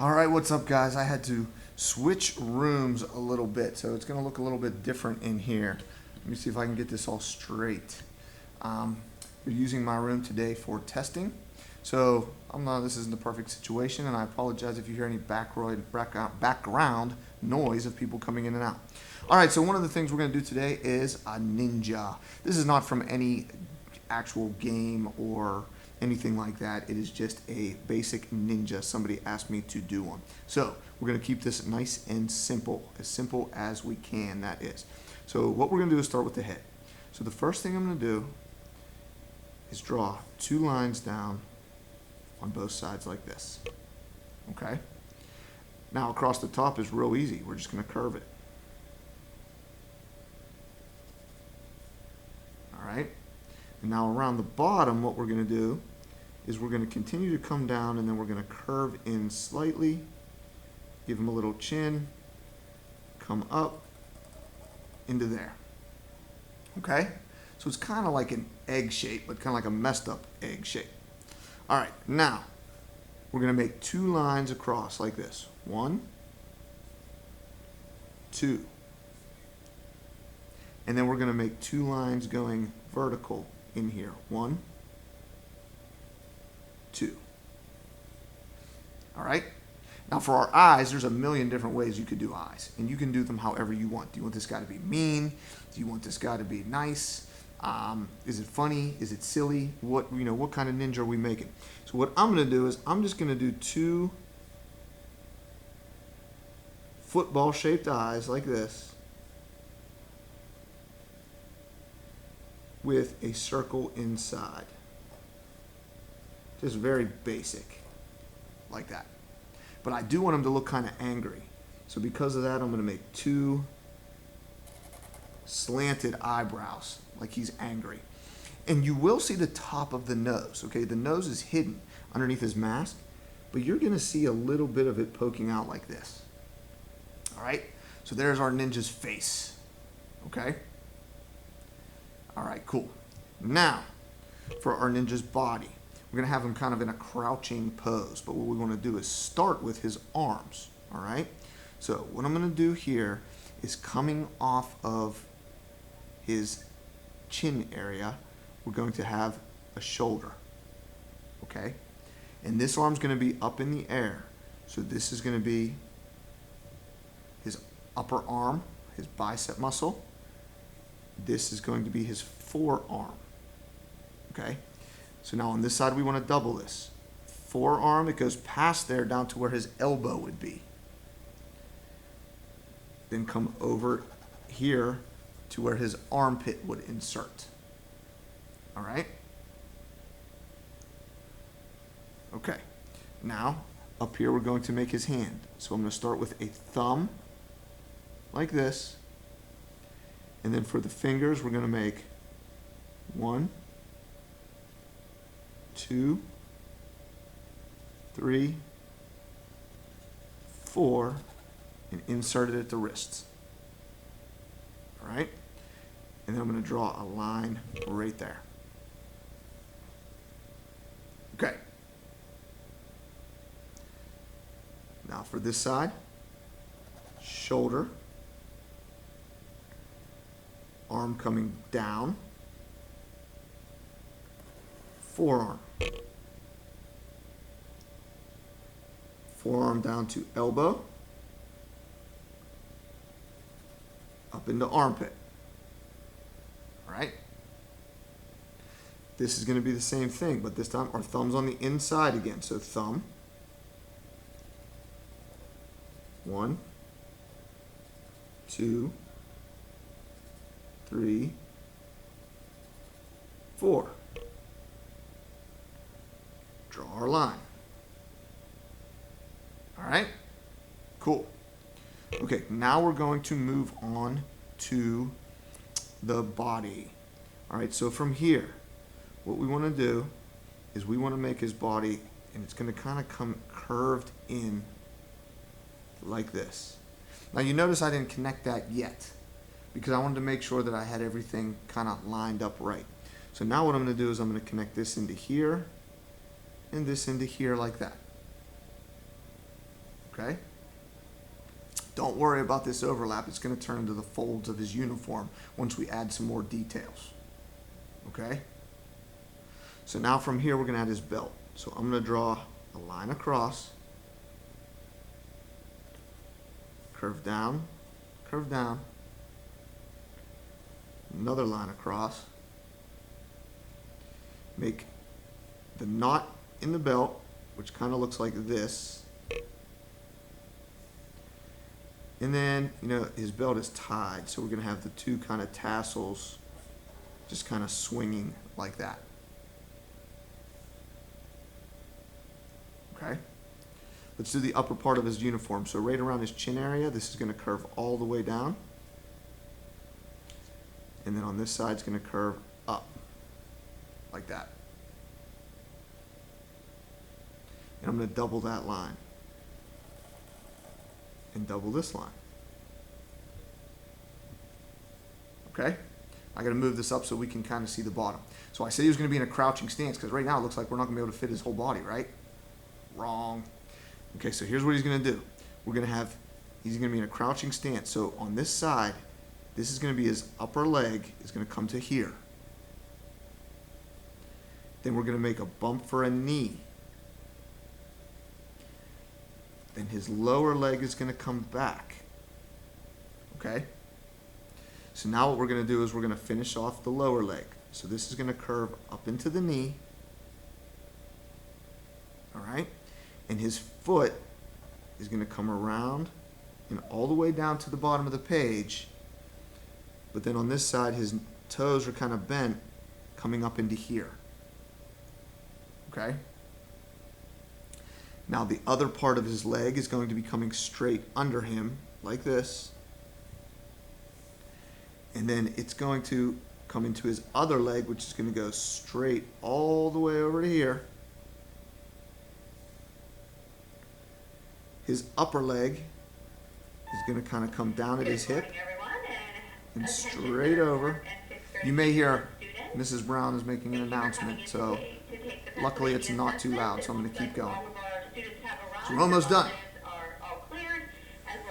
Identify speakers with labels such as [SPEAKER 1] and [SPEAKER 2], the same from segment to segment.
[SPEAKER 1] All right, what's up, guys? I had to switch rooms a little bit, so it's going to look a little bit different in here. Let me see if I can get this all straight. We're using my room today for testing, so this isn't the perfect situation, and I apologize if you hear any background noise of people coming in and out. All right, so one of the things we're going to do today is a ninja. This is not from any actual game or anything like that. It is just a basic ninja. Somebody asked me to do one. So we're going to keep this nice and simple as we can, that is. So what we're going to do is start with the head. So the first thing I'm going to do is draw 2 lines down on both sides like this. Okay? Now across the top is real easy. We're just going to curve it. All right? And now around the bottom, what we're going to do is we're going to continue to come down, and then we're going to curve in slightly, give him a little chin, come up into there. Okay? So it's kind of like an egg shape, but kind of like a messed up egg shape. All right, now we're going to make 2 lines across like this. 1, 2. And then we're going to make 2 lines going vertical in here. 1, 2. All right? Now for our eyes, there's a million different ways you could do eyes, and you can do them however you want. Do you want this guy to be mean? Do you want this guy to be nice? Is it funny? Is it silly? What kind of ninja are we making? So what I'm going to do is I'm just going to do 2 football-shaped eyes like this with a circle inside. Just very basic, like that. But I do want him to look kind of angry. So because of that, I'm going to make 2 slanted eyebrows, like he's angry. And you will see the top of the nose, okay? The nose is hidden underneath his mask, but you're going to see a little bit of it poking out like this. All right? So there's our ninja's face, okay? All right, cool. Now, for our ninja's body. We're going to have him kind of in a crouching pose, but what we want to do is start with his arms, all right? So what I'm going to do here is coming off of his chin area, we're going to have a shoulder, okay? And this arm's going to be up in the air. So this is going to be his upper arm, his bicep muscle. This is going to be his forearm, okay? So now on this side, we want to double this. Forearm, it goes past there down to where his elbow would be. Then come over here to where his armpit would insert. All right? Okay. Now, up here, we're going to make his hand. So I'm going to start with a thumb, like this. And then for the fingers, we're going to make 1, 2, 3, 4, and insert it at the wrists. All right? And then I'm going to draw a line right there. Okay. Now for this side, shoulder, arm coming down, forearm. Forearm down to elbow, up into armpit. All right? This is going to be the same thing, but this time our thumb's on the inside again. So thumb, 1, 2, 3, 4. Draw our line. All right? Cool. Okay, now we're going to move on to the body. All right, so from here, what we want to do is we want to make his body, and it's going to kind of come curved in like this. Now you notice I didn't connect that yet because I wanted to make sure that I had everything kind of lined up right. So now what I'm going to do is I'm going to connect this into here and this into here like that. Okay? Don't worry about this overlap. It's going to turn into the folds of his uniform once we add some more details. Okay? So now from here, we're going to add his belt. So I'm going to draw a line across, curve down, another line across, make the knot in the belt, which kind of looks like this. And then, you know, his belt is tied, so we're going to have the two kind of tassels just kind of swinging like that. Okay? Let's do the upper part of his uniform. So right around his chin area, this is going to curve all the way down. And then on this side, it's going to curve up like that. And I'm going to double that line. And double this line. Okay? I got to move this up so we can kind of see the bottom. So I said he was going to be in a crouching stance because right now it looks like we're not going to be able to fit his whole body, right? Wrong. Okay, so here's what he's going to do. He's going to be in a crouching stance. So on this side, this is going to be his upper leg is going to come to here. Then we're going to make a bump for a knee. Then his lower leg is going to come back. Okay? So now what we're going to do is we're going to finish off the lower leg. So this is going to curve up into the knee. All right? And his foot is going to come around and all the way down to the bottom of the page. But then on this side, his toes are kind of bent, coming up into here. Okay? Now the other part of his leg is going to be coming straight under him, like this. And then it's going to come into his other leg, which is going to go straight all the way over to here. His upper leg is going to kind of come down at his hip and straight over. You may hear Mrs. Brown is making an announcement, so luckily it's not too loud, so I'm going to keep going. So we're almost done.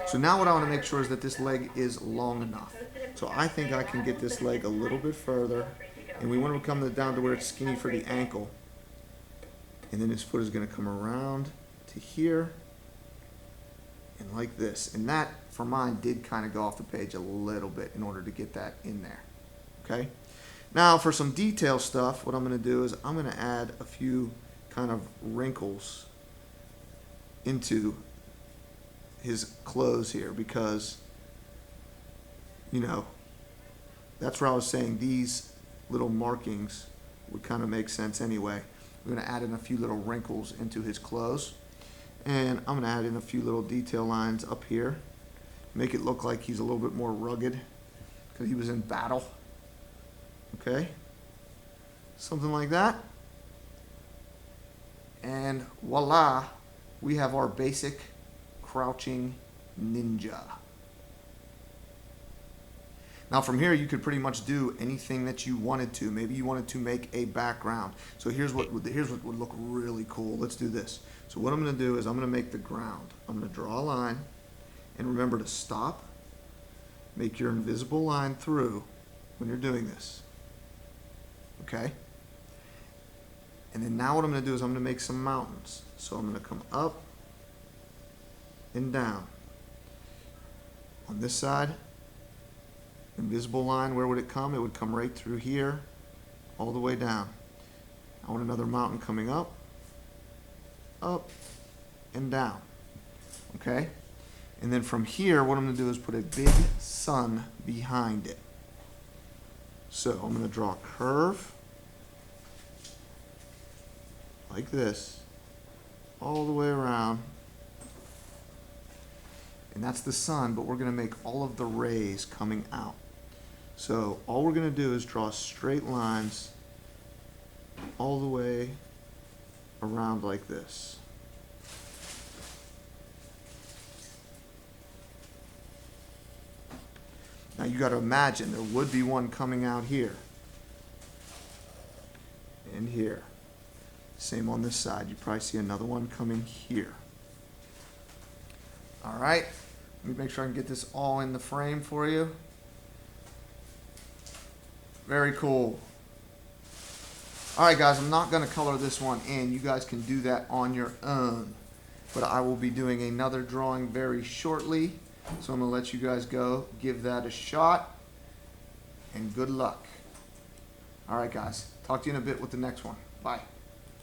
[SPEAKER 1] So now what I want to make sure is that this leg is long enough. So I think I can get this leg a little bit further, and we want to come down to where it's skinny for the ankle. And then his foot is going to come around to here and like this. And that, for mine, did kind of go off the page a little bit in order to get that in there. Okay? Now for some detail stuff, what I'm going to do is I'm going to add a few kind of wrinkles into his clothes here because, you know, that's where I was saying these little markings would kind of make sense anyway. We're going to add in a few little wrinkles into his clothes. And I'm going to add in a few little detail lines up here. Make it look like he's a little bit more rugged because he was in battle. Okay? Something like that. And voila, we have our basic crouching ninja. Now from here you could pretty much do anything that you wanted to. Maybe you wanted to make a background. So here's what would look really cool. Let's do this. So what I'm going to do is I'm going to make the ground. I'm going to draw a line, and remember to stop. Make your invisible line through when you're doing this. Okay? And then now what I'm going to do is I'm going to make some mountains. So I'm going to come up and down. On this side, invisible line, where would it come? It would come right through here, all the way down. I want another mountain coming up, and down. Okay? And then from here, what I'm going to do is put a big sun behind it. So I'm going to draw a curve like this, all the way around. And that's the sun, but we're going to make all of the rays coming out. So all we're going to do is draw straight lines all the way around like this. Now you got to imagine there would be one coming out here and here. Same on this side. You probably see another one coming here. All right, let me make sure I can get this all in the frame for you. Very cool. All right, guys, I'm not going to color this one in. You guys can do that on your own. But I will be doing another drawing very shortly. So I'm going to let you guys go. Give that a shot. And good luck. All right, guys. Talk to you in a bit with the next one. Bye.